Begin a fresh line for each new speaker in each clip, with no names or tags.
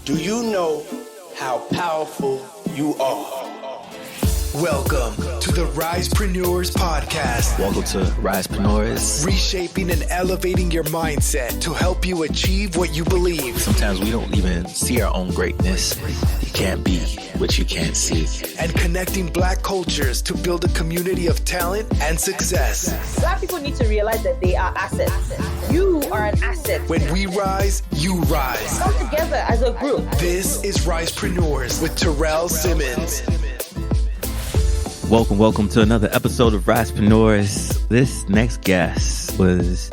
Do you know how powerful you are? Welcome to the Risepreneurs Podcast.
Welcome to Risepreneurs.
Reshaping and elevating your mindset to help you achieve what you believe.
Sometimes we don't even see our own greatness. You can't be what you can't see.
And connecting Black cultures to build a community of talent and success.
Black people need to realize that they are assets. You are an asset.
When we rise, you rise.
Come together as a group.
This is Risepreneurs with Terrell Simmons.
Welcome to another episode of Risepreneurs. This next guest was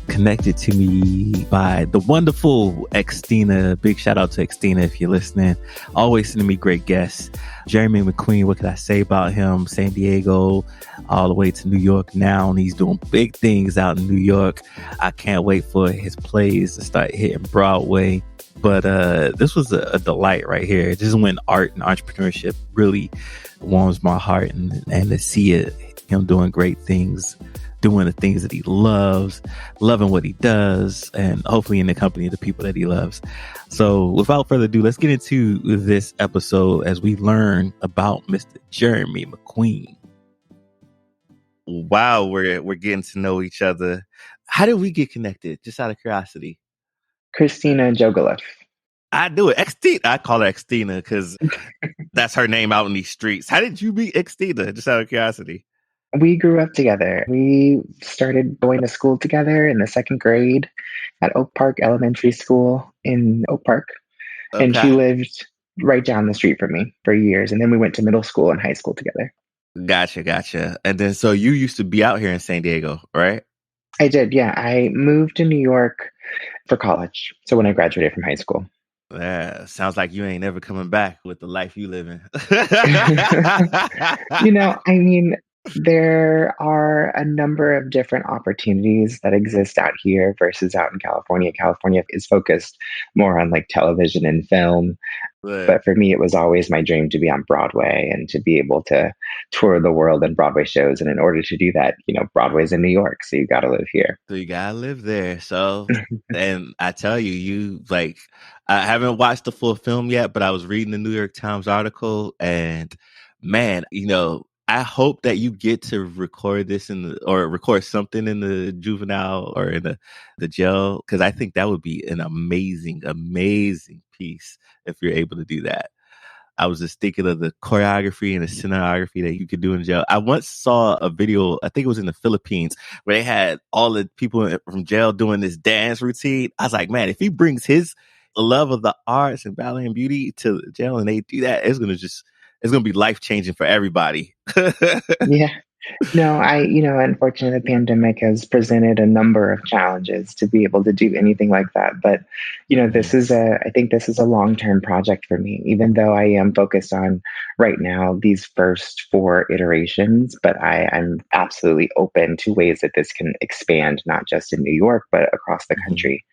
connected to me by the wonderful Xtina. Big shout out to Xtina if you're listening. Always sending me great guests. Jeremy McQueen, what could I say about him? San Diego, all the way to New York now, and he's doing big things out in New York. I can't wait for his plays to start hitting Broadway. But this was a delight right here. This is when art and entrepreneurship really warms my heart, and to see him doing great things, doing the things that he loves, loving what he does, and hopefully in the company of the people that he loves. So without further ado, let's get into this episode as we learn about Mr. Jeremy McQueen. Wow, we're getting to know each other. How did we get connected? Just out of curiosity.
Christina Jogalef.
I do it. Xtina. I call her Xtina because that's her name out in these streets. How did you meet Xtina? Just out of curiosity.
We grew up together. We started going to school together in the second grade at Oak Park Elementary School in Oak Park. Okay. And she lived right down the street from me for years. And then we went to middle school and high school together.
Gotcha. And then so you used to be out here in San Diego, right?
I did, yeah. I moved to New York for college. So when I graduated from high school.
Yeah, sounds like you ain't never coming back with the life you live in.
There are a number of different opportunities that exist out here versus out in California. California is focused more on like television and film. Right. But for me, it was always my dream to be on Broadway and to be able to tour the world in Broadway shows. And in order to do that, Broadway's in New York. So you got to live here.
So you got to live there. So, and I tell you, I haven't watched the full film yet, but I was reading the New York Times article, and man, I hope that you get to record this or record something in the juvenile or in the jail, because I think that would be an amazing piece if you're able to do that. I was just thinking of the choreography and the cinematography that you could do in jail. I once saw a video, I think it was in the Philippines, where they had all the people from jail doing this dance routine. I was like, man, if he brings his love of the arts and ballet and beauty to jail and they do that, it's going to be life-changing for everybody.
Yeah. No, unfortunately, the pandemic has presented a number of challenges to be able to do anything like that. But, I think this is a long-term project for me, even though I am focused on right now these first 4 iterations. But I'm absolutely open to ways that this can expand, not just in New York, but across the country.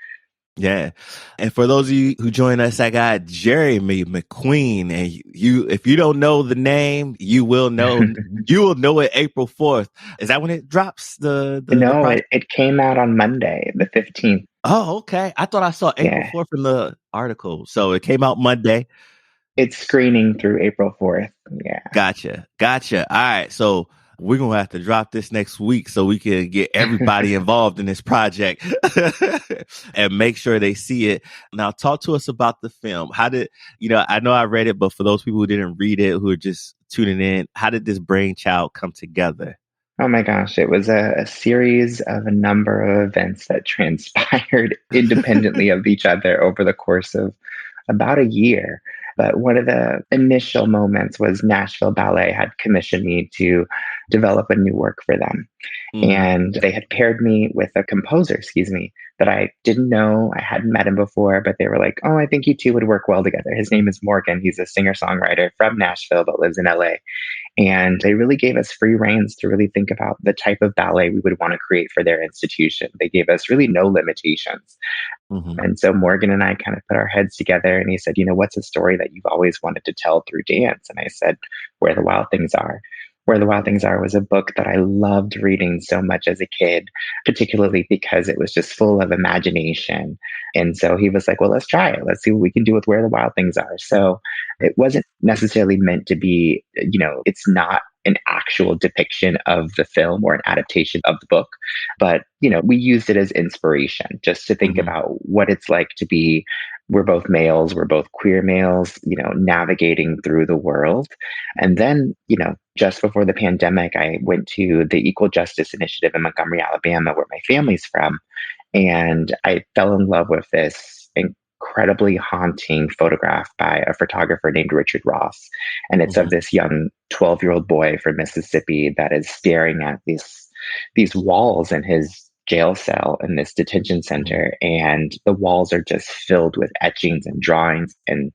Yeah. And for those of you who join us, I got Jeremy McQueen. And if you don't know the name, you will know. You will know it April 4th. Is that when it drops? No,
it came out on Monday, the 15th.
Oh, okay. I thought I saw April 4th in the article. So it came out Monday.
It's screening through April 4th. Yeah.
Gotcha. All right. So we're going to have to drop this next week so we can get everybody involved in this project and make sure they see it. Now, talk to us about the film. How did, I know I read it, but for those people who didn't read it, who are just tuning in, how did this brainchild come together?
Oh my gosh, it was a series of a number of events that transpired independently of each other over the course of about a year. But one of the initial moments was Nashville Ballet had commissioned me to develop a new work for them. And they had paired me with a composer, that I didn't know. I hadn't met him before, but they were like, oh, I think you two would work well together. His name is Morgan. He's a singer-songwriter from Nashville but lives in LA. And they really gave us free reins to really think about the type of ballet we would want to create for their institution. They gave us really no limitations. And so Morgan and I kind of put our heads together, and he said, what's a story that you've always wanted to tell through dance? And I said, Where the Wild Things Are. Where the Wild Things Are was a book that I loved reading so much as a kid, particularly because it was just full of imagination. And so he was like, well, let's try it. Let's see what we can do with Where the Wild Things Are. So it wasn't necessarily meant to be, it's not an actual depiction of the film or an adaptation of the book, but, we used it as inspiration just to think
Hmm.
about what it's like to be, we're both males, we're both queer males, navigating through the world. And then, just before the pandemic, I went to the Equal Justice Initiative in Montgomery, Alabama, where my family's from. And I fell in love with this incredibly haunting photograph by a photographer named Richard Ross. And it's of
Hmm.
this young 12-year-old boy from Mississippi that is staring at these walls in his jail cell in this detention
Hmm.
center. And the walls are just filled with etchings and drawings and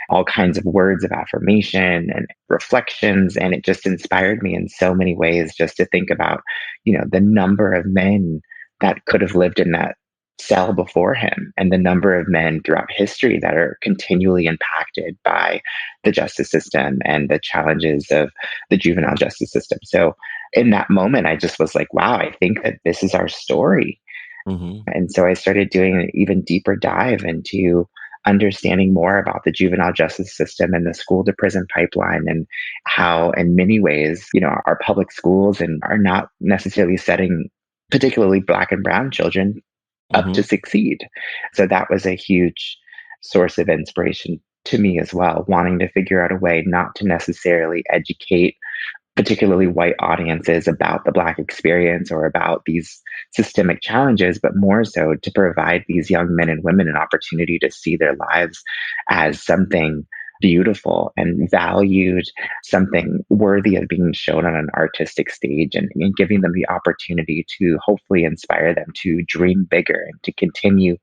all kinds of words of affirmation and reflections. And it just inspired me in so many ways just to think about, the number of men that could have lived in that cell before him and the number of men throughout history that are continually impacted by the justice system and the challenges of the juvenile justice system. So in that moment, I just was like, wow, I think that this is our story.
Hmm.
And so I started doing an even deeper dive into understanding more about the juvenile justice system and the school to prison pipeline, and how in many ways, our public schools and are not necessarily setting particularly Black and brown children up to
Hmm.
succeed. So that was a huge source of inspiration to me as well, wanting to figure out a way not to necessarily educate particularly white audiences about the Black experience or about these systemic challenges, but more so to provide these young men and women an opportunity to see their lives as something beautiful and valued, something worthy of being shown on an artistic stage, and giving them the opportunity to hopefully inspire them to dream bigger and to continue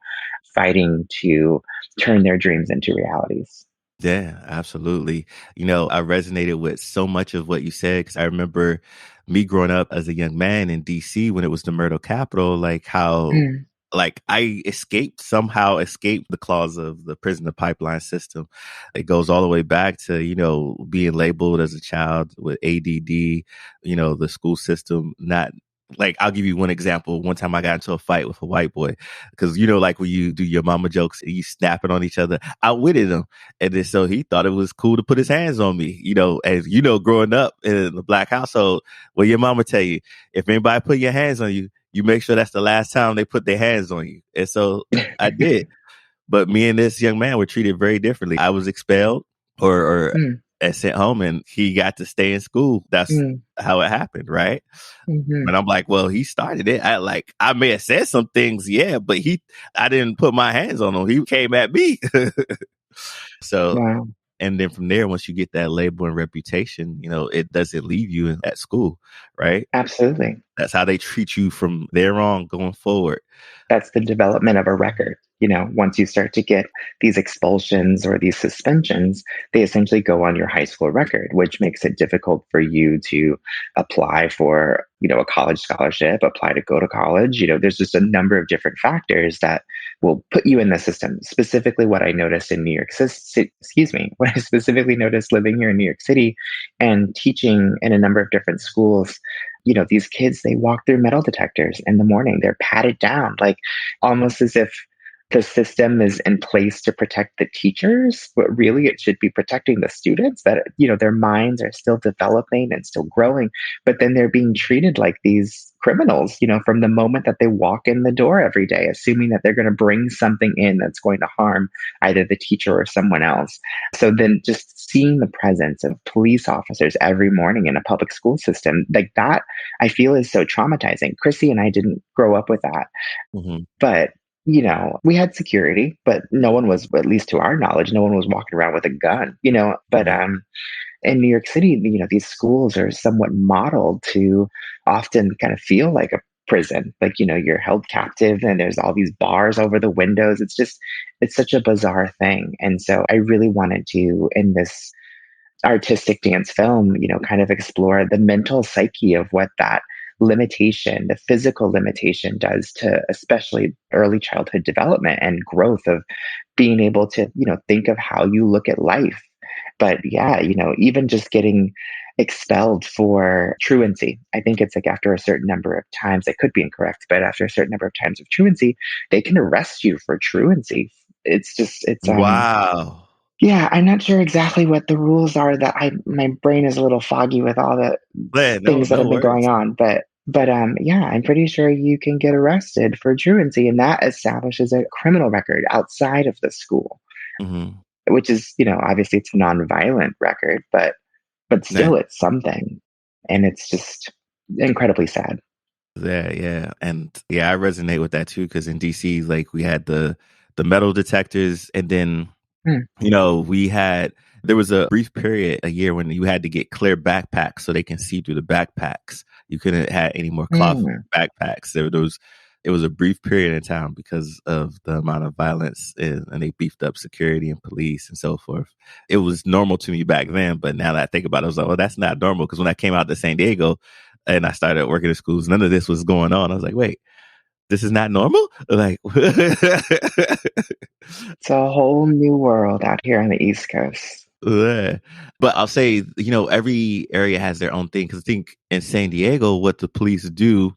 fighting to turn their dreams into realities.
Yeah, absolutely. I resonated with so much of what you said because I remember me growing up as a young man in DC when it was the murder capital, like how
Mm,
like I somehow escaped the claws of the prisoner pipeline system. It goes all the way back to, being labeled as a child with ADD, the school system not like I'll give you one example. One time I got into a fight with a white boy because like when you do your mama jokes and you snapping on each other, I witted him. And then so he thought it was cool to put his hands on me, as growing up in the Black household, well, your mama tell you, if anybody put your hands on you, you make sure that's the last time they put their hands on you. And so I did. But me and this young man were treated very differently. I was expelled or
mm,
and sent home, and he got to stay in school. That's
mm,
how it happened, right?
mhm.
And I'm like, well, he started it. I may have said some things, yeah, but I didn't put my hands on him. He came at me. So,
Wow.
and then from there, once you get that label and reputation, it doesn't leave you at school, right?
Absolutely.
That's how they treat you from there on going forward.
That's the development of a record. Once you start to get these expulsions or these suspensions, they essentially go on your high school record, which makes it difficult for you to apply for, a college scholarship, apply to go to college. There's just a number of different factors that will put you in the system. Specifically, what I noticed in New York City, excuse me, what I specifically noticed living here in New York City and teaching in a number of different schools, these kids, they walk through metal detectors in the morning. They're patted down, like almost as if the system is in place to protect the teachers, but really it should be protecting the students that, their minds are still developing and still growing, but then they're being treated like these criminals, from the moment that they walk in the door every day, assuming that they're going to bring something in that's going to harm either the teacher or someone else. So then just seeing the presence of police officers every morning in a public school system like that, I feel is so traumatizing. Chrissy and I didn't grow up with that,
Hmm.
but we had security, but no one was, at least to our knowledge, no one was walking around with a gun, but
Hmm.
in New York City, these schools are somewhat modeled to often kind of feel like a prison. Like, you're held captive and there's all these bars over the windows. It's such a bizarre thing. And so I really wanted to, in this artistic dance film, kind of explore the mental psyche of what that limitation, the physical limitation does to especially early childhood development and growth of being able to, think of how you look at life But yeah, even just getting expelled for truancy. I think it's like after a certain number of times, I could be incorrect, but after a certain number of times of truancy, they can arrest you for truancy.
Wow.
Yeah, I'm not sure exactly what the rules are. That my brain is a little foggy with all the
Man,
things that
no
have been going
worries.
on, but yeah, I'm pretty sure you can get arrested for truancy, and that establishes a criminal record outside of the school,
Hmm.
which is, obviously it's a nonviolent record, but still it's something, and it's just incredibly sad.
Yeah, yeah. And yeah, I resonate with that too, because in DC, like we had the metal detectors, and then
Hmm.
we had there was a brief period a year when you had to get clear backpacks so they can see through the backpacks. You couldn't have any more cloth
Hmm.
backpacks. It was a brief period in time because of the amount of violence, and they beefed up security and police and so forth. It was normal to me back then, but now that I think about it, I was like, well, that's not normal, because when I came out to San Diego and I started working in schools, none of this was going on. I was like, wait, this is not normal? Like,
It's a whole new world out here on the East Coast.
yeah. But I'll say, every area has their own thing. Because I think in San Diego, what the police do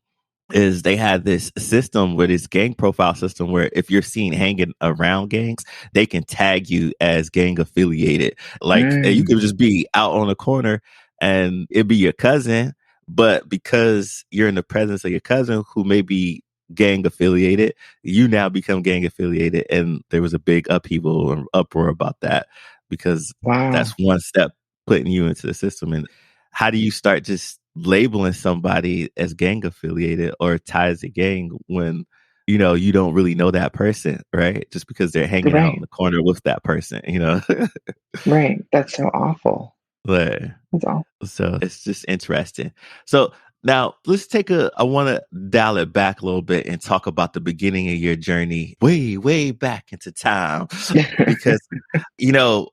is they have this system with this gang profile system where if you're seen hanging around gangs, they can tag you as gang affiliated. Like you
Mm.
could just be out on a corner and it'd be your cousin, but because you're in the presence of your cousin who may be gang affiliated, you now become gang affiliated. And there was a big upheaval and uproar about that, because
Wow.
that's one step putting you into the system. And how do you start just labeling somebody as gang affiliated or ties to gang when you don't really know that person, right? Just because they're hanging out in
Right.
the corner with that person.
Right. That's so awful.
But
That's awful.
so it's just interesting. So now I want to dial it back a little bit and talk about the beginning of your journey, way, way back into time. Because,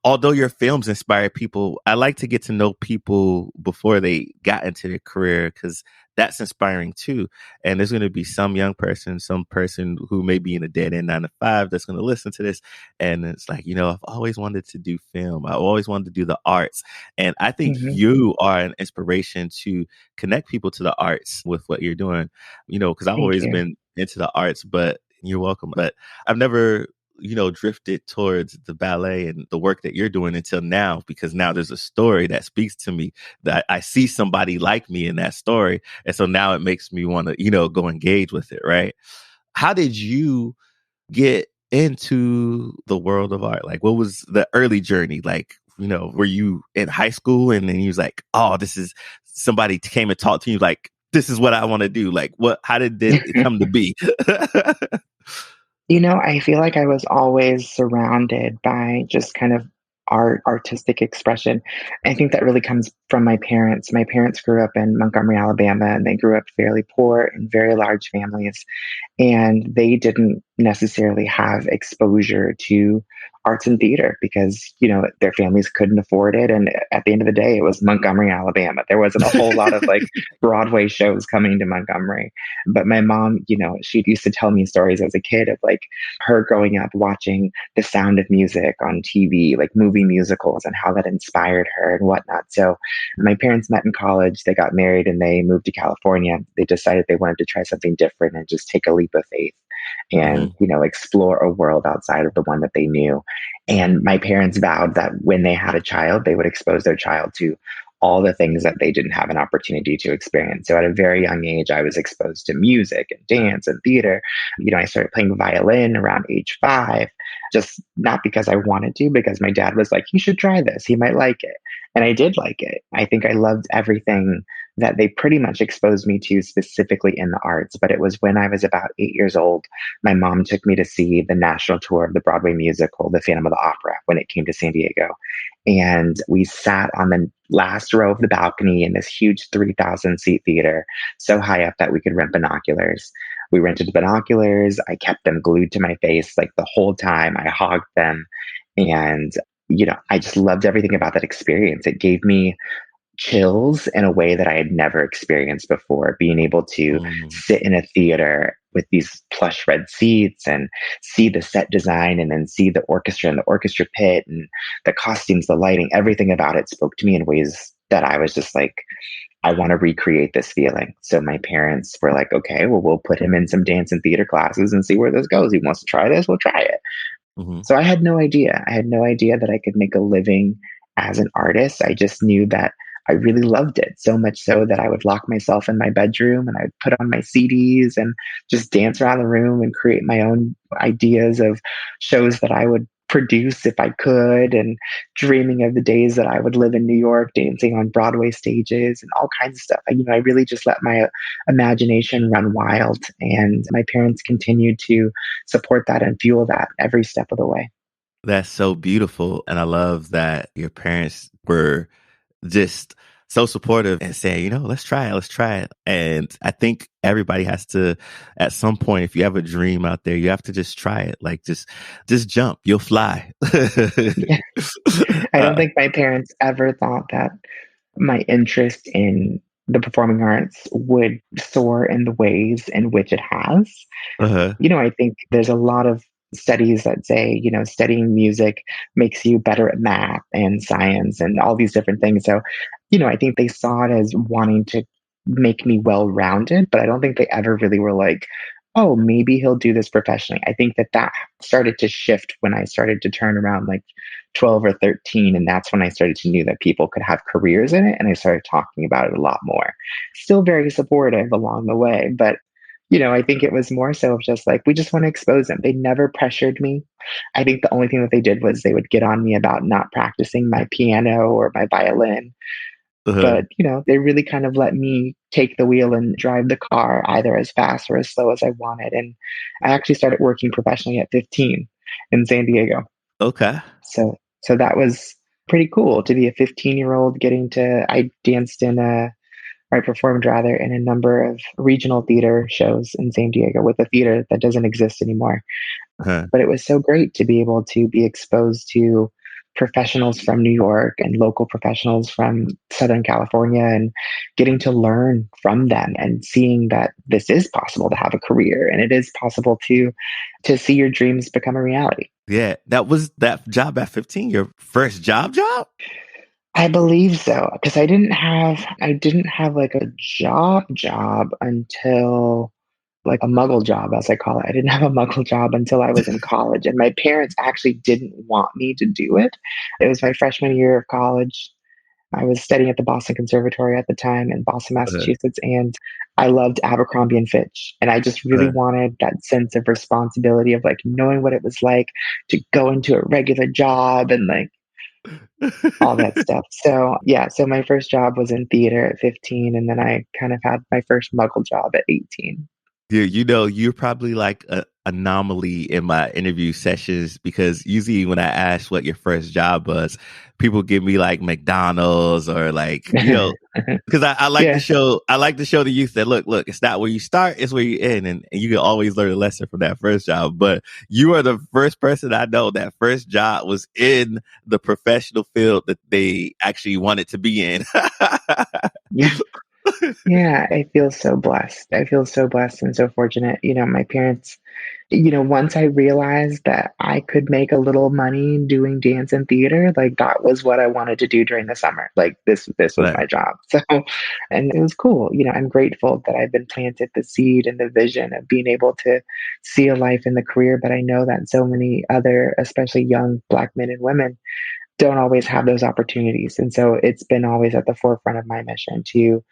although your films inspire people, I like to get to know people before they got into their career, because that's inspiring too. And there's going to be some young person, some person who may be in a dead end 9 to 5 that's going to listen to this. And it's like, I've always wanted to do film. I've always wanted to do the arts. And I think
Hmm.
you are an inspiration to connect people to the arts with what you're doing, because I've
Thank
always
you.
been into the arts, but you're welcome. But I've never, drifted towards the ballet and the work that you're doing until now, because now there's a story that speaks to me, that I see somebody like me in that story. And so now it makes me want to, go engage with it. Right. How did you get into the world of art? Like, what was the early journey? Like, were you in high school and then you was like, oh, this is somebody came and talked to you, like, this is what I want to do. Like, how did it come to be?
I feel like I was always surrounded by just kind of artistic expression. I think that really comes from my parents. My parents grew up in Montgomery, Alabama, and they grew up fairly poor in very large families. And they didn't necessarily have exposure to arts and theater because, their families couldn't afford it. And at the end of the day, it was Montgomery, Alabama. There wasn't a whole lot of like Broadway shows coming to Montgomery. But my mom, she used to tell me stories as a kid of like her growing up watching The Sound of Music on TV, like movie musicals, and how that inspired her and whatnot. So my parents met in college, they got married, and they moved to California. They decided they wanted to try something different and just take a leap of faith and,
Hmm.
explore a world outside of the one that they knew. And my parents vowed that when they had a child, they would expose their child to all the things that they didn't have an opportunity to experience. So at a very young age, I was exposed to music and dance and theater. I started playing violin around age 5, just not because I wanted to, because my dad was like, you should try this. He might like it. And I did like it. I think I loved everything that they pretty much exposed me to specifically in the arts. But it was when I was about 8 years old, my mom took me to see the national tour of the Broadway musical, The Phantom of the Opera, when it came to San Diego. And we sat on the last row of the balcony in this huge 3,000 seat theater, so high up that we could rent binoculars. We rented binoculars. I kept them glued to my face like the whole time. I hogged them. And, I just loved everything about that experience. It gave me chills in a way that I had never experienced before, being able to
Hmm.
sit in a theater with these plush red seats and see the set design and then see the orchestra and the orchestra pit and the costumes, the lighting, everything about it spoke to me in ways that I was just like, I want to recreate this feeling. So my parents were like, okay, well, we'll put him in some dance and theater classes and see where this goes. He wants to try this, we'll try it.
Hmm.
So I had no idea. I had no idea that I could make a living as an artist. I just knew that I really loved it so much so that I would lock myself in my bedroom and I'd put on my CDs and just dance around the room and create my own ideas of shows that I would produce if I could, and dreaming of the days that I would live in New York dancing on Broadway stages and all kinds of stuff. I really just let my imagination run wild, and my parents continued to support that and fuel that every step of the way.
That's so beautiful. And I love that your parents were just so supportive and saying, let's try it, let's try it. And I think everybody has to, at some point, if you have a dream out there, you have to just try it. Like just jump, you'll fly.
Yeah. I don't
uh,
think my parents ever thought that my interest in the performing arts would soar in the ways in which it has.
uh-huh,
I think there's a lot of studies that say, studying music makes you better at math and science and all these different things. So, I think they saw it as wanting to make me well rounded, but I don't think they ever really were like, oh, maybe he'll do this professionally. I think that started to shift when I started to turn around like 12 or 13. And that's when I started to know that people could have careers in it. And I started talking about it a lot more. Still very supportive along the way, but I think it was more so of just like, we just want to expose them. They never pressured me. I think the only thing that they did was they would get on me about not practicing my piano or my violin.
uh-huh.
But, they really kind of let me take the wheel and drive the car either as fast or as slow as I wanted. And I actually started working professionally at 15 in San Diego.
Okay.
So that was pretty cool to be a 15-year-old I danced I performed rather in a number of regional theater shows in San Diego with a theater that doesn't exist anymore.
Uh-huh.
But it was so great to be able to be exposed to professionals from New York and local professionals from Southern California and getting to learn from them and seeing that this is possible to have a career and it is possible to see your dreams become a reality.
Yeah. That was that job at 15, your first job?
I believe so, because I didn't have like a job until like a muggle job, as I call it. I didn't have a muggle job until I was in college, and my parents actually didn't want me to do it. It was my freshman year of college. I was studying at the Boston Conservatory at the time in Boston,
Uh-huh.
Massachusetts, and I loved Abercrombie and Fitch. And I just really
Uh-huh.
wanted that sense of responsibility of like knowing what it was like to go into a regular job and like all that stuff. So, yeah, so my first job was in theater at 15, and then I kind of had my first muggle job at 18.
Yeah, you're probably like a anomaly in my interview sessions because usually when I ask what your first job was, people give me like McDonald's or like, because I like to
Yeah.
show the youth that look, it's not where you start, it's where you end, and you can always learn a lesson from that first job. But you are the first person I know that first job was in the professional field that they actually wanted to be in.
Yeah. Yeah, I feel so blessed. I feel so blessed and so fortunate. My parents, once I realized that I could make a little money doing dance and theater, like that was what I wanted to do during the summer. Like this was
Right.
my job. So, and it was cool. I'm grateful that I've been planted the seed and the vision of being able to see a life in the career. But I know that so many other, especially young Black men and women, don't always have those opportunities. And so it's been always at the forefront of my mission to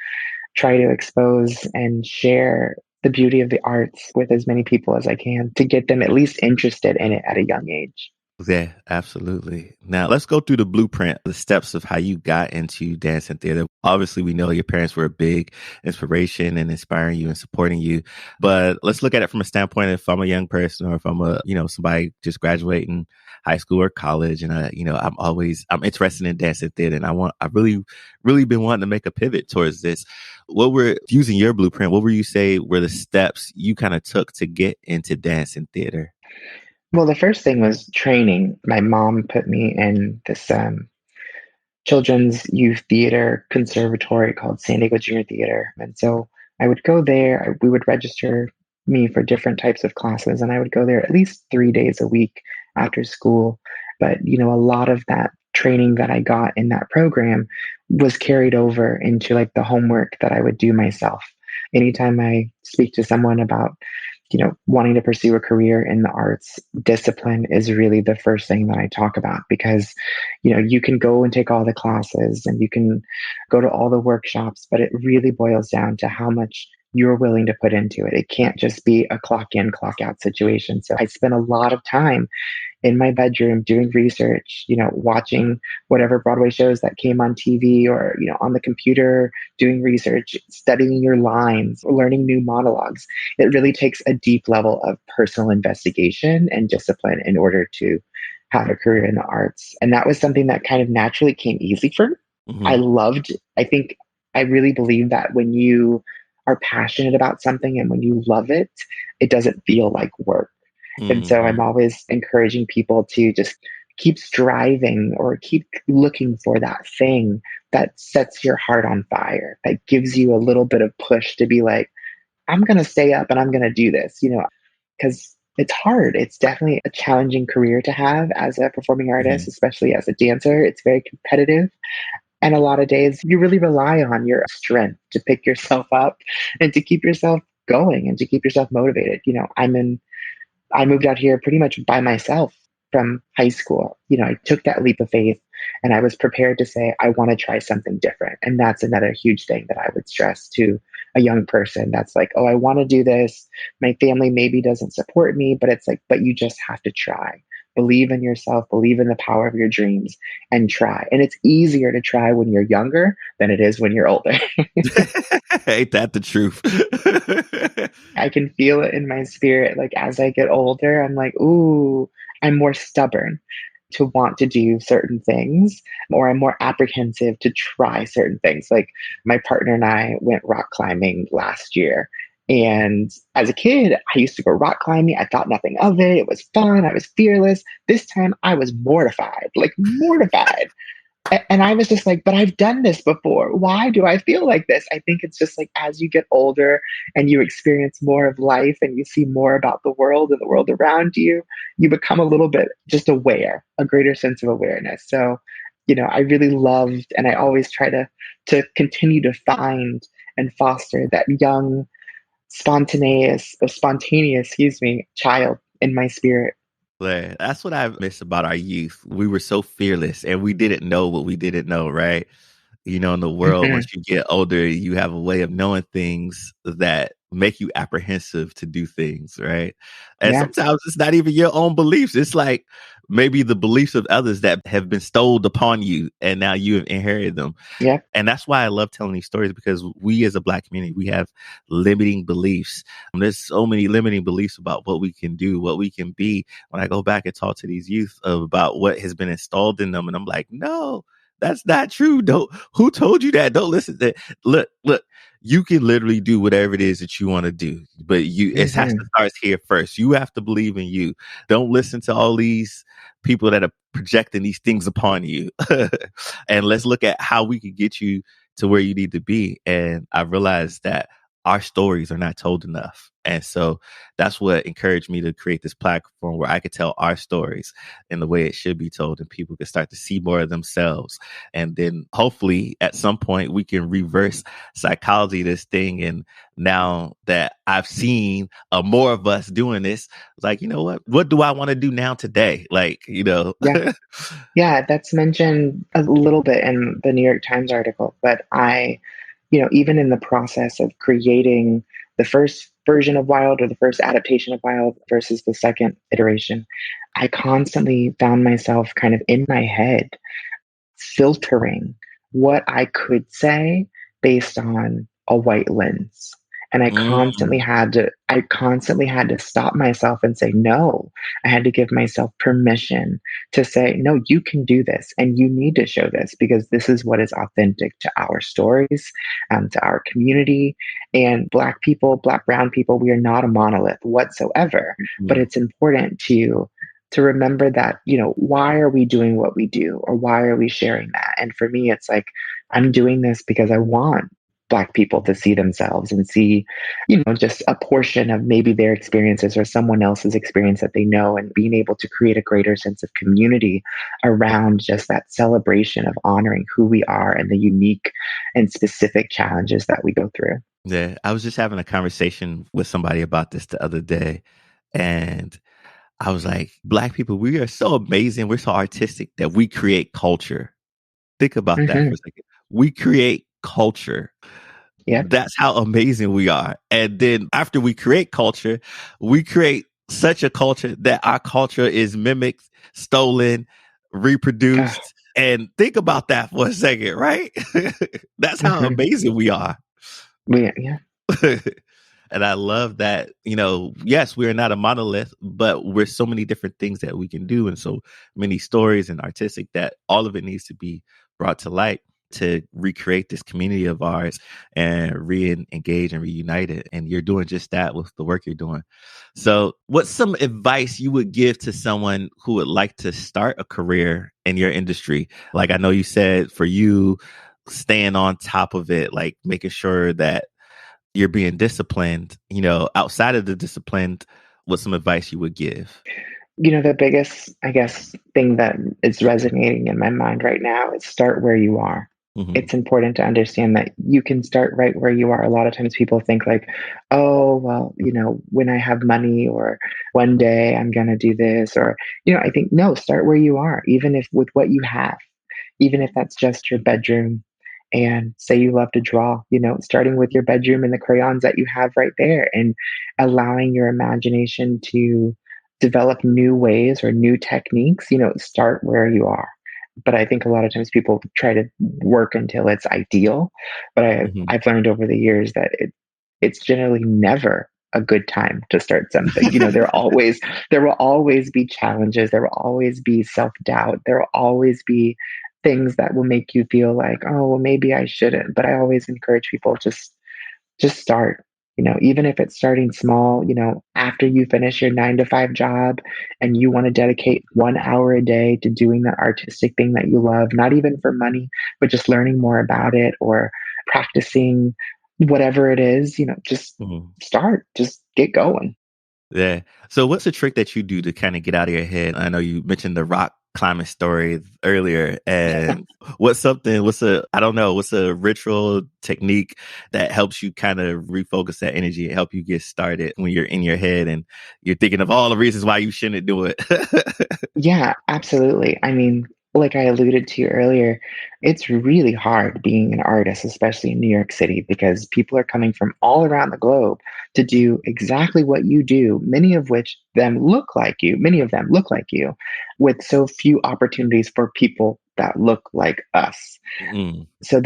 try to expose and share the beauty of the arts with as many people as I can to get them at least interested in it at a young age.
Yeah, absolutely. Now let's go through the blueprint, the steps of how you got into dance and theater. Obviously, we know your parents were a big inspiration and inspiring you and supporting you. But let's look at it from a standpoint if I'm a young person or if I'm somebody just graduating high school or college, and I'm interested in dance and theater, and I've really been wanting to make a pivot towards this. What were using your blueprint? What were you say were the steps you kind of took to get into dance and theater?
Well, the first thing was training. My mom put me in this children's youth theater conservatory called San Diego Junior Theater. And so I would go there, we would register me for different types of classes. And I would go there at least 3 days a week after school. But, a lot of that training that I got in that program was carried over into like the homework that I would do myself. Anytime I speak to someone about, wanting to pursue a career in the arts, discipline is really the first thing that I talk about because, you can go and take all the classes and you can go to all the workshops, but it really boils down to how much you're willing to put into it. It can't just be a clock in, clock out situation. So I spent a lot of time in my bedroom doing research, watching whatever Broadway shows that came on TV or, on the computer, doing research, studying your lines, learning new monologues. It really takes a deep level of personal investigation and discipline in order to have a career in the arts. And that was something that kind of naturally came easy for me.
Hmm.
I think I really believe that when you are passionate about something and when you love it, it doesn't feel like work. And so I'm
Hmm.
always encouraging people to just keep striving or keep looking for that thing that sets your heart on fire, that gives you a little bit of push to be like, I'm going to stay up and I'm going to do this, because it's hard. It's definitely a challenging career to have as a performing
Hmm.
artist, especially as a dancer. It's very competitive. And a lot of days you really rely on your strength to pick yourself up and to keep yourself going and to keep yourself motivated. I moved out here pretty much by myself from high school. I took that leap of faith and I was prepared to say, I want to try something different. And that's another huge thing that I would stress to a young person that's like, oh, I want to do this. My family maybe doesn't support me, but it's like, but you just have to try. Believe in yourself, believe in the power of your dreams and try. And it's easier to try when you're younger than it is when you're older.
Ain't that the truth?
I can feel it in my spirit. Like as I get older, I'm like, ooh, I'm more stubborn to want to do certain things, or I'm more apprehensive to try certain things. Like my partner and I went rock climbing last year. And as a kid, I used to go rock climbing. I thought nothing of it. It was fun. I was fearless. This time I was mortified, like mortified. And I was just like, but I've done this before. Why do I feel like this? I think it's just like as you get older and you experience more of life and you see more about the world and the world around you, you become a little bit just aware, a greater sense of awareness. So, I really loved and I always try to continue to find and foster that young, spontaneous, child in my spirit.
Yeah, that's what I miss about our youth. We were so fearless and we didn't know what we didn't know, right? In the world,
Hmm.
once you get older, you have a way of knowing things that make you apprehensive to do things, right? And
Yeah.
sometimes it's not even your own beliefs. It's like maybe the beliefs of others that have been stoled upon you and now you have inherited them.
Yeah.
And that's why I love telling these stories because we as a Black community, we have limiting beliefs. There's so many limiting beliefs about what we can do, what we can be. When I go back and talk to these youth about what has been installed in them, and I'm like, no, that's not true. Don't, who told you that? Don't listen to that. Look, you can literally do whatever it is that you want to do, but it has to
Hmm.
start here first. You have to believe in you. Don't listen to all these people that are projecting these things upon you. And let's look at how we can get you to where you need to be. And I realized that our stories are not told enough. And so that's what encouraged me to create this platform where I could tell our stories in the way it should be told and people can start to see more of themselves. And then hopefully at some point we can reverse psychology this thing. And now that I've seen more of us doing this, it's like, you know what do I want to do now today?
Yeah. Yeah, that's mentioned a little bit in the New York Times article, but even in the process of creating the first version of Wild or the first adaptation of Wild versus the second iteration, I constantly found myself kind of in my head filtering what I could say based on a white lens. And
Mm,
I constantly had to stop myself and say, no, I had to give myself permission to say, no, you can do this and you need to show this because this is what is authentic to our stories, to our community. And Black people, Black, brown people, we are not a monolith whatsoever, but
mm,
it's important to remember that, why are we doing what we do or why are we sharing that? And for me, it's like, I'm doing this because I want Black people to see themselves and see, just a portion of maybe their experiences or someone else's experience that they know, and being able to create a greater sense of community around just that celebration of honoring who we are and the unique and specific challenges that we go through.
Yeah, I was just having a conversation with somebody about this the other day, and I was like, Black people, we are so amazing. We're so artistic that we create culture. Think about that for
Hmm.
a second. We create culture.
Yep.
That's how amazing we are. And then after we create culture, we create such a culture that our culture is mimicked, stolen,
Uh,
reproduced. And think about that for a second, right? That's how
mhm.
amazing we are.
Yeah.
And I love that, yes, we're not a monolith, but we're so many different things that we can do, and so many stories and artistic, that all of it needs to be brought to light to recreate this community of ours and re-engage and reunite it. And you're doing just that with the work you're doing. So what's some advice you would give to someone who would like to start a career in your industry? Like, I know you said for you, staying on top of it, like making sure that you're being disciplined, outside of the disciplined, what's some advice you would give?
The biggest, I guess, thing that is resonating in my mind right now is start where you are.
Hmm.
It's important to understand that you can start right where you are. A lot of times people think like, oh, well, when I have money, or one day I'm going to do this, or, I think, no, start where you are, even if with what you have, even if that's just your bedroom. And say you love to draw, starting with your bedroom and the crayons that you have right there, and allowing your imagination to develop new ways or new techniques, start where you are. But I think a lot of times people try to work until it's ideal. But
Hmm.
I've learned over the years that it's generally never a good time to start something. There will always be challenges. There will always be self-doubt. There will always be things that will make you feel like, oh, well, maybe I shouldn't. But I always encourage people, just start. Even if it's starting small, after you finish your 9 to 5 job and you want to dedicate 1 hour a day to doing that artistic thing that you love, not even for money, but just learning more about it or practicing whatever it is, just
Hmm.
start, just get going.
Yeah. So what's a trick that you do to kind of get out of your head? I know you mentioned the rock climbing story earlier. And I don't know, what's a ritual technique that helps you kind of refocus that energy and help you get started when you're in your head and you're thinking of all the reasons why you shouldn't do it?
Yeah, absolutely. I mean, like I alluded to earlier, it's really hard being an artist, especially in New York City, because people are coming from all around the globe to do exactly what you do, many of them look like you, with so few opportunities for people that look like us.
Mm,
So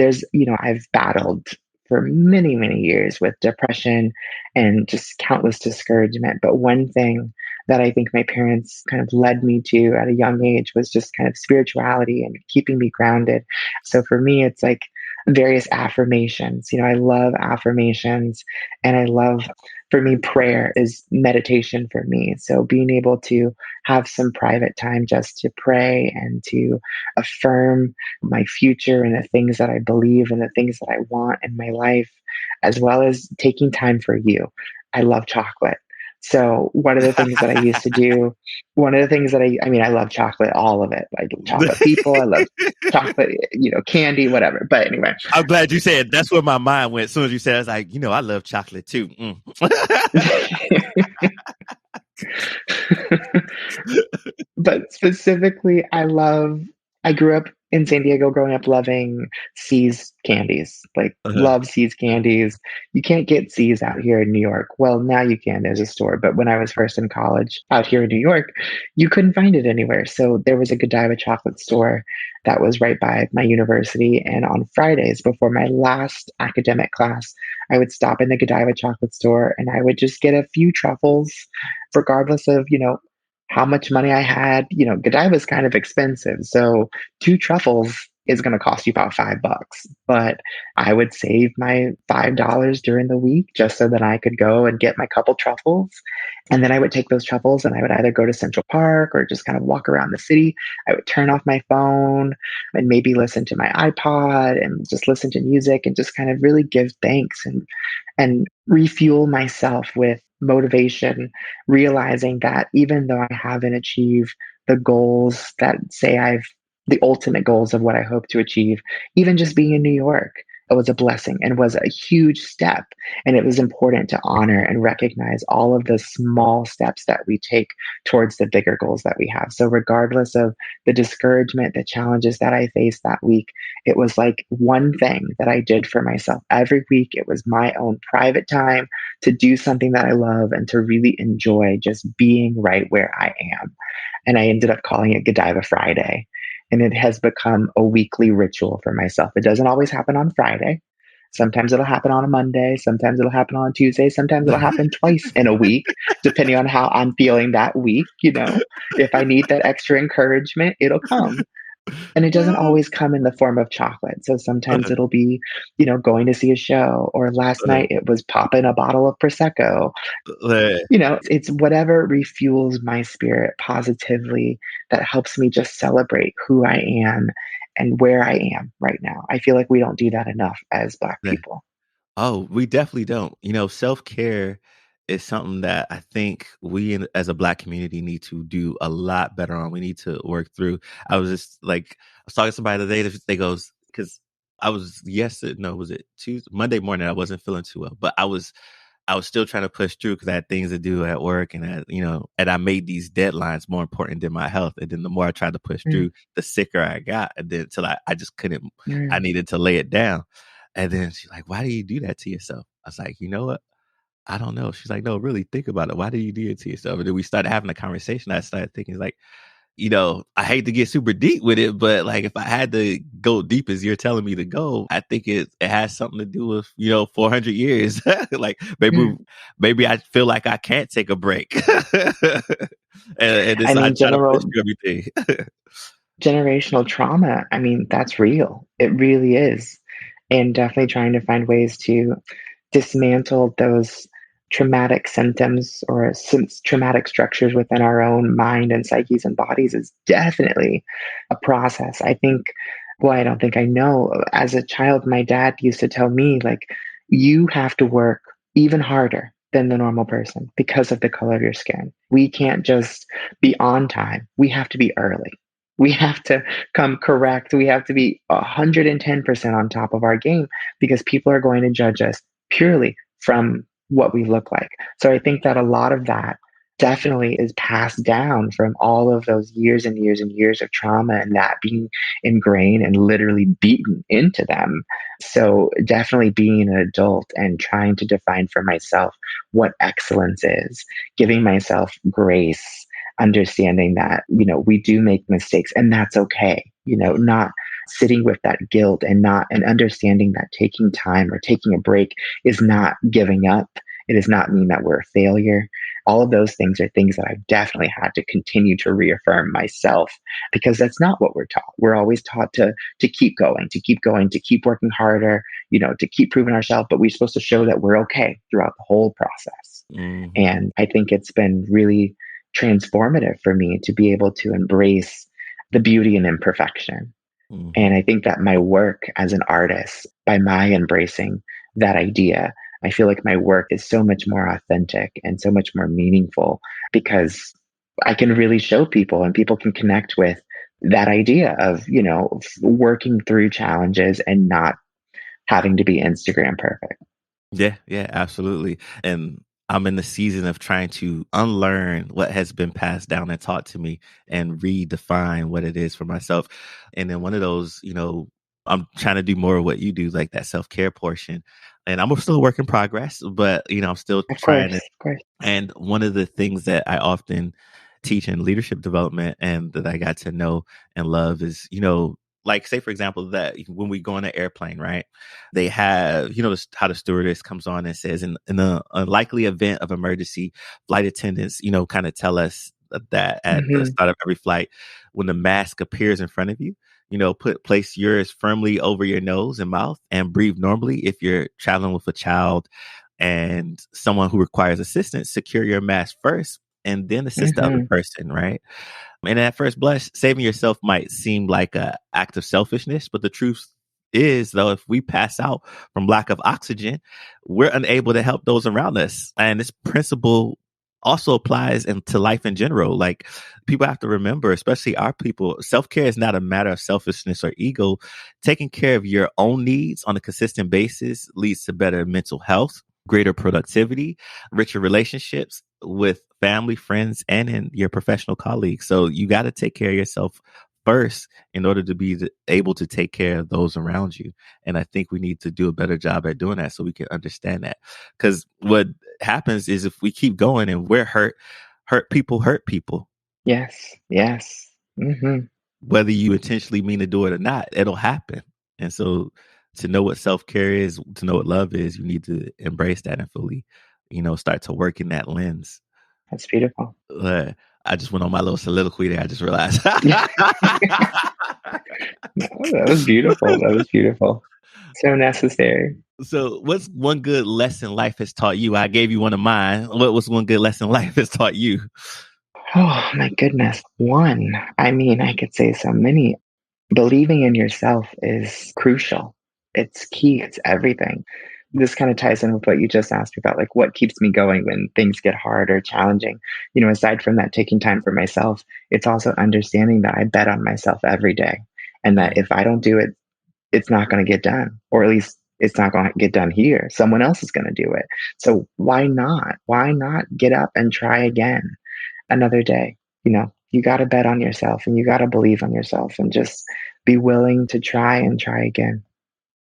I've battled for many, many years with depression and just countless discouragement. But one thing that I think my parents kind of led me to at a young age was just kind of spirituality and keeping me grounded. So for me, it's like various affirmations. I love affirmations, and for me, prayer is meditation for me. So being able to have some private time just to pray and to affirm my future and the things that I believe and the things that I want in my life, as well as taking time for you. I love chocolate. So one of the things that I used to do, one of the things that I mean, I love chocolate, all of it. I love chocolate people. I love chocolate, candy, whatever. But anyway,
I'm glad you said that's where my mind went. As soon as you said it, I was like, I love chocolate too. Mm.
but specifically, I grew up in San Diego growing up loving C's candies, like
Uh-huh.
love C's candies. You can't get C's out here in New York. Well, now you can, there's a store. But when I was first in college out here in New York, you couldn't find it anywhere. So there was a Godiva chocolate store that was right by my university. And on Fridays before my last academic class, I would stop in the Godiva chocolate store and I would just get a few truffles, regardless of, how much money I had. Godiva's kind of expensive. So 2 truffles, is going to cost you about $5. But I would save my $5 during the week just so that I could go and get my couple truffles. And then I would take those truffles and I would either go to Central Park or just kind of walk around the city. I would turn off my phone and maybe listen to my iPod and just listen to music and just kind of really give thanks and refuel myself with motivation, realizing that even though I haven't achieved the goals that say I've the ultimate goals of what I hope to achieve, even just being in New York, it was a blessing and was a huge step. And it was important to honor and recognize all of the small steps that we take towards the bigger goals that we have. So, regardless of the discouragement, the challenges that I faced that week, it was like one thing that I did for myself every week. It was my own private time to do something that I love and to really enjoy just being right where I am. And I ended up calling it Godiva Friday. And it has become a weekly ritual for myself. It doesn't always happen on Friday. Sometimes it'll happen on a Monday. Sometimes it'll happen on a Tuesday. Sometimes it'll happen twice in a week, depending on how I'm feeling that week. If I need that extra encouragement, it'll come. And it doesn't always come in the form of chocolate. So sometimes it'll be, going to see a show, or last night it was popping a bottle of Prosecco. It's whatever refuels my spirit positively that helps me just celebrate who I am and where I am right now. I feel like we don't do that enough as Black
Yeah.
people.
Oh, we definitely don't. Self-care is something that I think as a Black community need to do a lot better on. We need to work through. I was talking to somebody the other day that goes, because I was was it Tuesday, Monday morning, I wasn't feeling too well, but I was still trying to push through because I had things to do at work, and and I made these deadlines more important than my health. And then the more I tried to push through, the sicker I got, and then until I just couldn't. I needed to lay it down. And then she's like, "Why do you do that to yourself?" I was like, "You know what? I don't know." She's like, "No, really think about it. Why do you do it to yourself?" And then we started having a conversation. I started thinking like, I hate to get super deep with it, but like if I had to go deep as you're telling me to go, I think it has something to do with, 400 years. Like maybe I feel like I can't take a break. and
I
so I
mean,
try to push through everything.
generational trauma, I mean, that's real. It really is. And definitely trying to find ways to dismantle those traumatic symptoms or traumatic structures within our own mind and psyches and bodies is definitely a process. I don't think I know. As a child, my dad used to tell me, like, you have to work even harder than the normal person because of the color of your skin. We can't just be on time. We have to be early. We have to come correct. We have to be 110% on top of our game because people are going to judge us purely from what we look like. So I think that a lot of that definitely is passed down from all of those years and years and years of trauma and that being ingrained and literally beaten into them. So definitely being an adult and trying to define for myself what excellence is, giving myself grace, understanding that, we do make mistakes and that's okay, not sitting with that guilt and understanding that taking time or taking a break is not giving up. It does not mean that we're a failure. All of those things are things that I've definitely had to continue to reaffirm myself because that's not what we're taught. We're always taught to keep going, to keep going, to keep working harder, to keep proving ourselves, but we're supposed to show that we're okay throughout the whole process.
Mm-hmm.
And I think it's been really transformative for me to be able to embrace the beauty and imperfection.
Mm-hmm.
And I think that my work as an artist, by my embracing that idea, I feel like my work is so much more authentic and so much more meaningful because I can really show people and people can connect with that idea of, working through challenges and not having to be Instagram perfect.
Yeah, absolutely. And I'm in the season of trying to unlearn what has been passed down and taught to me and redefine what it is for myself. And then one of those, I'm trying to do more of what you do, like that self-care portion. And I'm still a work in progress, but I'm still
Of
trying
course,
to.
of course.
And one of the things that I often teach in leadership development and that I got to know and love is, like say for example, that when we go on an airplane, right? They have, how the stewardess comes on and says in a unlikely event of emergency, flight attendants, kind of tell us that at the
Mm-hmm.
start of every flight, when the mask appears in front of you, Place yours firmly over your nose and mouth and breathe normally. If you're traveling with a child and someone who requires assistance, secure your mask first and then assist the other person, right? And at first blush, saving yourself might seem like an act of selfishness, but the truth is, though, if we pass out from lack of oxygen, we're unable to help those around us. And this principle also applies to life in general. Like, people have to remember, especially our people, self-care is not a matter of selfishness or ego. Taking care of your own needs on a consistent basis leads to better mental health, greater productivity, richer relationships with family, friends, and in your professional colleagues. So you got to take care of yourself first in order to be able to take care of those around you. And I think we need to do a better job at doing that so we can understand that. Because what happens is if we keep going and we're hurt people hurt people.
Yes. Yes.
Whether you intentionally mean to do it or not, it'll happen. And so to know what self-care is, to know what love is, you need to embrace that and fully, start to work in that lens.
That's beautiful.
I just went on my little soliloquy there. I just realized.
No, that was beautiful. That was beautiful. So necessary.
So what's one good lesson life has taught you? I gave you one of mine. What was one good lesson life has taught you?
Oh, my goodness. One. I mean, I could say so many. Believing in yourself is crucial. It's key. It's everything. This kind of ties in with what you just asked me about, like what keeps me going when things get hard or challenging. Aside from that, taking time for myself, it's also understanding that I bet on myself every day. And that if I don't do it, it's not going to get done, or at least it's not going to get done here. Someone else is going to do it. So why not? Why not get up and try again another day? You got to bet on yourself and you got to believe on yourself and just be willing to try and try again.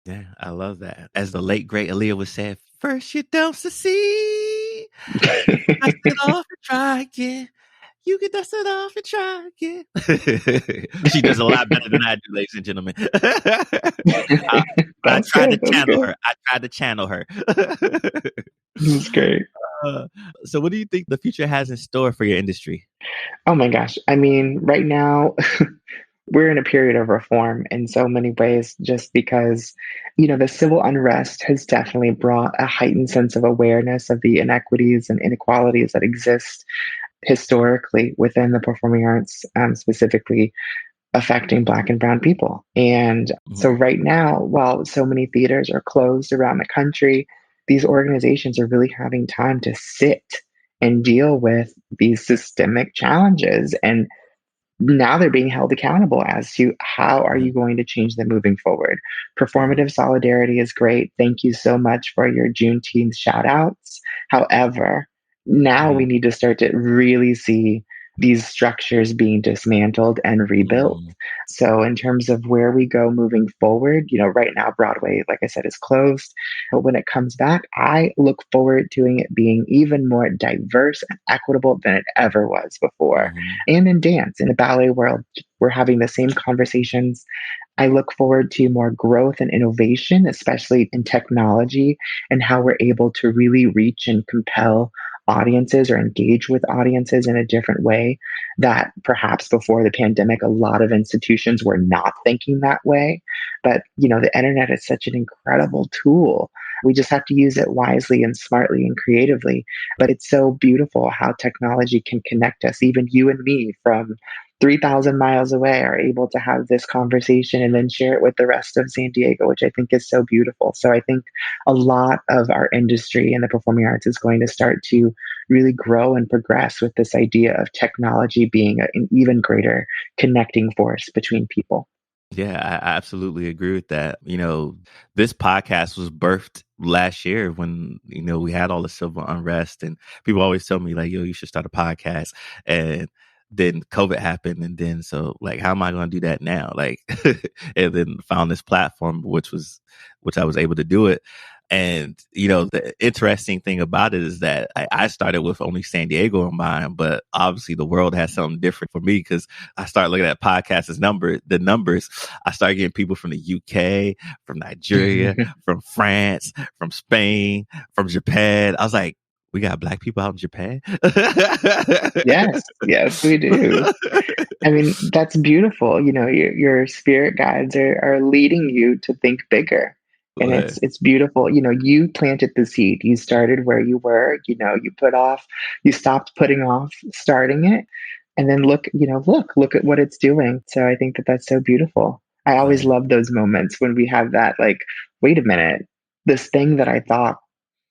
Yeah, I love that. As the late, great Aaliyah would say, first you don't succeed. Dust it off and try again. You can dust it off and try again. She does a lot better than I do, ladies and gentlemen. I tried to channel her. I tried to channel her.
That's great.
So what do you think the future has in store for your industry?
Oh my gosh. I mean, right now, we're in a period of reform in so many ways, just because, the civil unrest has definitely brought a heightened sense of awareness of the inequities and inequalities that exist historically within the performing arts, specifically affecting Black and Brown people. And so right now, while so many theaters are closed around the country, these organizations are really having time to sit and deal with these systemic challenges. And now they're being held accountable as to how are you going to change them moving forward. Performative solidarity is great. Thank you so much for your Juneteenth shout outs. However, now we need to start to really see these structures being dismantled and rebuilt. So in terms of where we go moving forward, right now Broadway, like I said, is closed. But when it comes back, I look forward to it being even more diverse and equitable than it ever was before. And in dance, in the ballet world, we're having the same conversations. I look forward to more growth and innovation, especially in technology and how we're able to really reach and compel audiences or engage with audiences in a different way that perhaps before the pandemic, a lot of institutions were not thinking that way. But, the internet is such an incredible tool. We just have to use it wisely and smartly and creatively. But it's so beautiful how technology can connect us, even you and me from 3,000 miles away are able to have this conversation and then share it with the rest of San Diego, which I think is so beautiful. So I think a lot of our industry in the performing arts is going to start to really grow and progress with this idea of technology being an even greater connecting force between people.
Yeah, I absolutely agree with that. This podcast was birthed last year when, we had all the civil unrest, and people always tell me like, yo, you should start a podcast. And then COVID happened. And then, so like, how am I going to do that now? Like, and then found this platform, which I was able to do it. And, the interesting thing about it is that I started with only San Diego in mind, but obviously the world has something different for me because I started looking at podcasts as the numbers. I started getting people from the UK, from Nigeria, from France, from Spain, from Japan. I was like, We got Black people out in Japan.
Yes, yes, we do. I mean, that's beautiful. Your spirit guides are leading you to think bigger. And
But,
it's beautiful. You planted the seed. You started where you were, you stopped putting off starting it. And then look at what it's doing. So I think that that's so beautiful. I always
but,
love those moments when we have that, like, wait a minute, this thing that I thought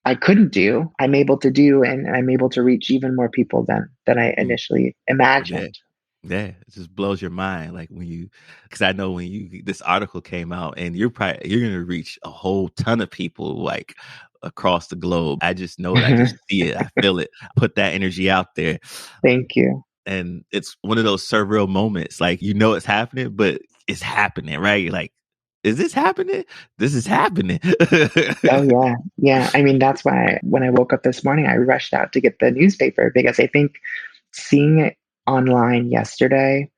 I couldn't do, I'm able to do, and I'm able to reach even more people than I
mm,
initially
yeah.
imagined.
Yeah, it just blows your mind. Like when you, because I know when this article came out, and you're gonna reach a whole ton of people like across the globe. I just know it. I just see it. I feel it. I put that energy out there,
Thank you.
and it's one of those surreal moments. Like it's happening, but it's happening, right? You're like, is this happening? This is happening.
Oh, yeah. Yeah. I mean, that's why when I woke up this morning, I rushed out to get the newspaper because I think seeing it online yesterday,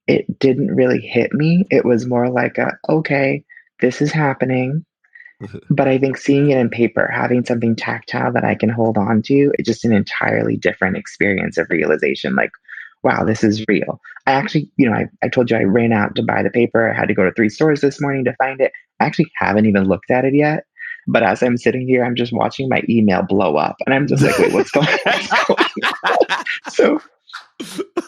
it didn't really hit me. It was more like okay, this is happening. But I think seeing it in paper, having something tactile that I can hold on to, it's just an entirely different experience of realization. Like, wow, this is real. I actually, I told you I ran out to buy the paper. I had to go to 3 stores this morning to find it. I actually haven't even looked at it yet. But as I'm sitting here, I'm just watching my email blow up. And I'm just like, wait, what's going on? So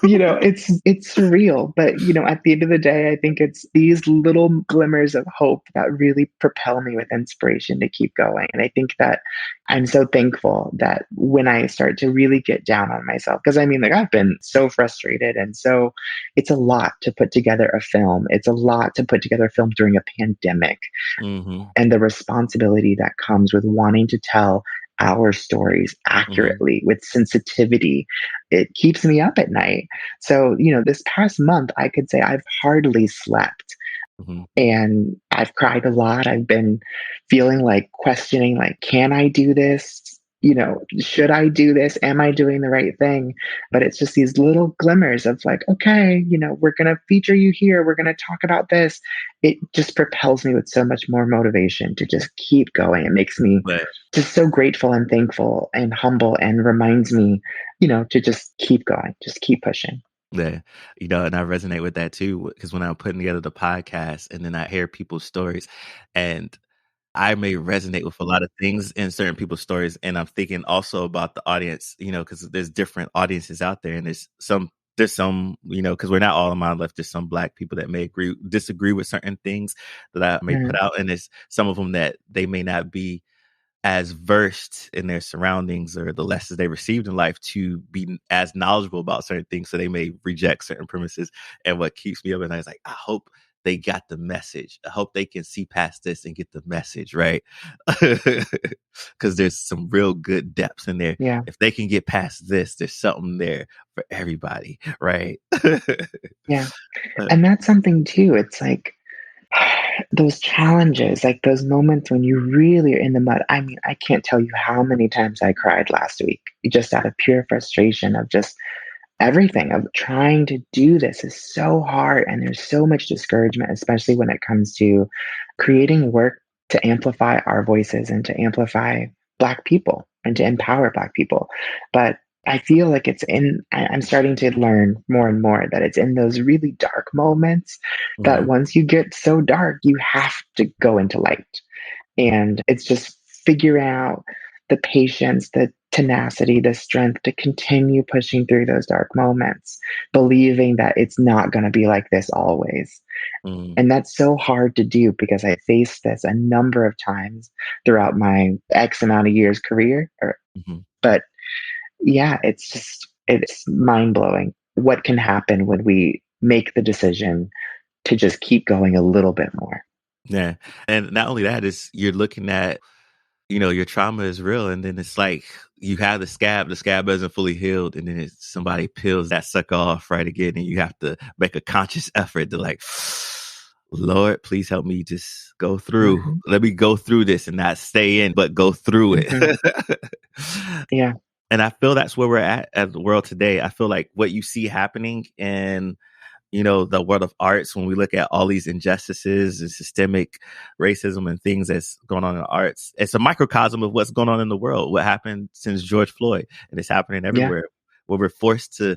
it's surreal, but at the end of the day, I think it's these little glimmers of hope that really propel me with inspiration to keep going. And I think that I'm so thankful that when I start to really get down on myself, because I mean, like, I've been so frustrated, and so it's a lot to put together a film. It's a lot to put together a film during a pandemic,
hmm
and the responsibility that comes with wanting to tell our stories
hmm
accurately with sensitivity. It keeps me up at night. So, this past month, I could say I've hardly slept.
hmm
And I've cried a lot. I've been feeling like questioning, like, can I do this? Should I do this? Am I doing the right thing? But it's just these little glimmers of like, okay, we're going to feature you here. We're going to talk about this. It just propels me with so much more motivation to just keep going. It makes me
But
just so grateful and thankful and humble, and reminds me, to just keep going, just keep pushing.
yeah, and I resonate with that too because when I'm putting together the podcast and then I hear people's stories, and I may resonate with a lot of things in certain people's stories, and I'm thinking also about the audience, because there's different audiences out there, and there's some, because we're not all on my left. There's some Black people that may disagree with certain things that I may put
Mhm.
out, and there's some of them that they may not be as versed in their surroundings or the lessons they received in life to be as knowledgeable about certain things. So they may reject certain premises. And what keeps me up at night is like, I hope they got the message. I hope they can see past this and get the message, right? Because there's some real good depths in there.
Yeah,
If they can get past this, there's something there for everybody, right?
yeah. And that's something too. It's like those challenges, like those moments when you really are in the mud. I mean, I can't tell you how many times I cried last week, just out of pure frustration of just everything of trying to do this is so hard. And there's so much discouragement, especially when it comes to creating work to amplify our voices and to amplify Black people and to empower Black people. But I feel like I'm starting to learn more and more that it's in those really dark moments that
Mhm,
once you get so dark, you have to go into light. And it's just figuring out the patience, the tenacity, the strength to continue pushing through those dark moments, believing that it's not going to be like this always.
mhm,
And that's so hard to do because I faced this a number of times throughout my X amount of years career.
mhm.
But yeah, it's mind blowing what can happen when we make the decision to just keep going a little bit more.
Yeah. And not only that is you're looking at your trauma is real. And then it's like you have the scab isn't fully healed. And then somebody peels that sucker off right again. And you have to make a conscious effort to like, Lord, please help me just go through.
Hmm.
Let me go through this and not stay in, but go through
Hmm.
it.
Yeah.
And I feel that's where we're at as the world today. I feel like what you see happening in the world of arts, when we look at all these injustices and systemic racism and things that's going on in the arts, it's a microcosm of what's going on in the world, what happened since George Floyd, and it's happening
Yeah.
everywhere. Where we're forced to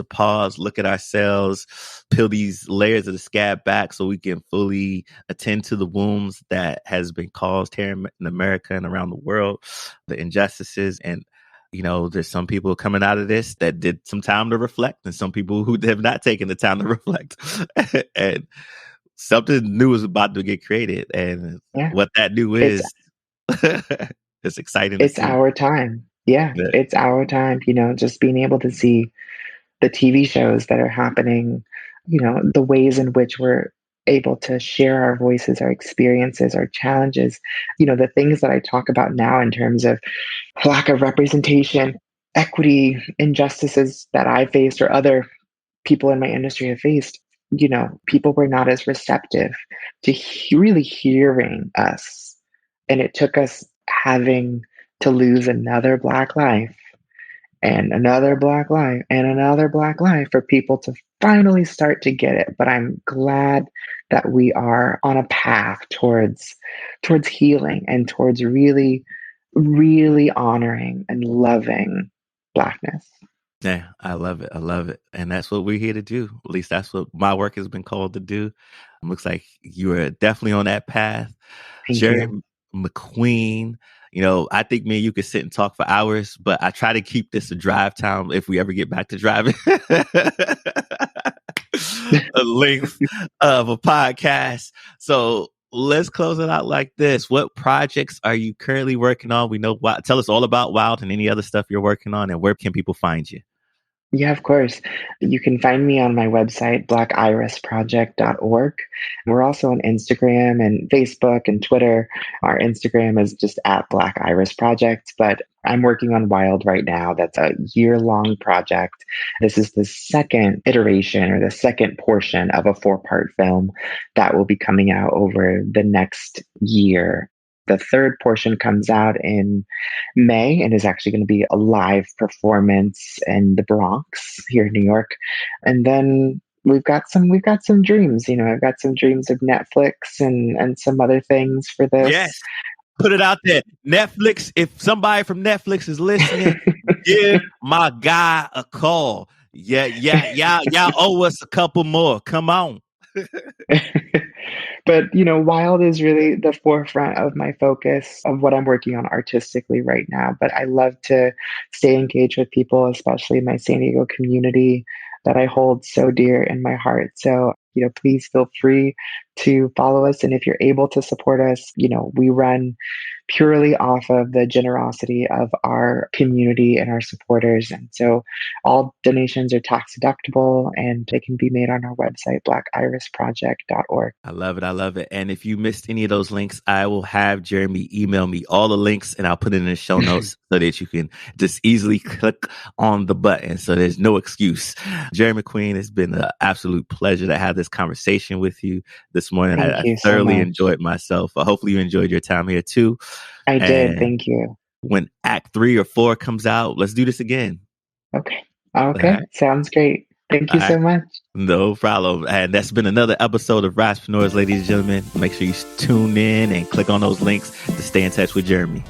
pause, look at ourselves, peel these layers of the scab back so we can fully attend to the wounds that has been caused here in America and around the world, the injustices. And, there's some people coming out of this that did some time to reflect, and some people who have not taken the time to reflect. And something new is about to get created. And what that new is, it's exciting to see.
It's our time. Yeah, it's our time, just being able to see the TV shows that are happening, the ways in which we're able to share our voices, our experiences, our challenges, the things that I talk about now in terms of lack of representation, equity, injustices that I faced or other people in my industry have faced. People were not as receptive to really hearing us. And it took us having to lose another Black life and another Black life and another Black life for people to finally start to get it. But I'm glad that we are on a path towards healing and towards really, really honoring and loving Blackness.
Yeah, I love it. I love it. And that's what we're here to do. At least that's what my work has been called to do. It looks like you are definitely on that path.
Thank
Jerry
you.
McQueen, I think me and you could sit and talk for hours, but I try to keep this a drive time if we ever get back to driving. A length of a podcast. So let's close it out like this. What projects are you currently working on? Tell us all about Wild and any other stuff you're working on, and where can people find you?
Yeah, of course. You can find me on my website, blackirisproject.org. We're also on Instagram and Facebook and Twitter. Our Instagram is just at Black Iris Project, but I'm working on Wild right now. That's a year-long project. This is the second iteration or the second portion of a 4-part film that will be coming out over the next year. The third portion comes out in May and is actually going to be a live performance in the Bronx here in New York. And then we've got some dreams. I've got some dreams of Netflix and some other things for this.
Yes. Put it out there. Netflix, if somebody from Netflix is listening, give my guy a call. Yeah, y'all owe us a couple more. Come on.
But, Wild is really the forefront of my focus of what I'm working on artistically right now. But I love to stay engaged with people, especially my San Diego community that I hold so dear in my heart. So, please feel free to follow us. And if you're able to support us, we run purely off of the generosity of our community and our supporters. And so all donations are tax deductible and they can be made on our website, blackirisproject.org.
I love it. I love it. And if you missed any of those links, I will have Jeremy email me all the links and I'll put it in the show notes so that you can just easily click on the button. So there's no excuse. Jeremy McQueen, it's been an absolute pleasure to have this conversation with you this morning. I thoroughly enjoyed myself. Hopefully you enjoyed your time here too.
I did. Thank you.
When Act 3 or 4 comes out, let's do this again.
Okay. Right. Sounds great. Thank you so much.
No problem. And that's been another episode of Risepreneurs, ladies and gentlemen. Make sure you tune in and click on those links to stay in touch with Jeremy.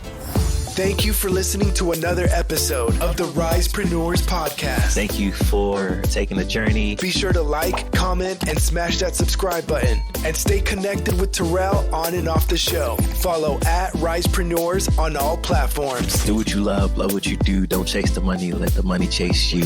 Thank you for listening to another episode of the Risepreneurs podcast.
Thank you for taking the journey.
Be sure to like, comment, and smash that subscribe button. And stay connected with Terrell on and off the show. Follow at Risepreneurs on all platforms.
Do what you love what you do. Don't chase the money. Let the money chase you.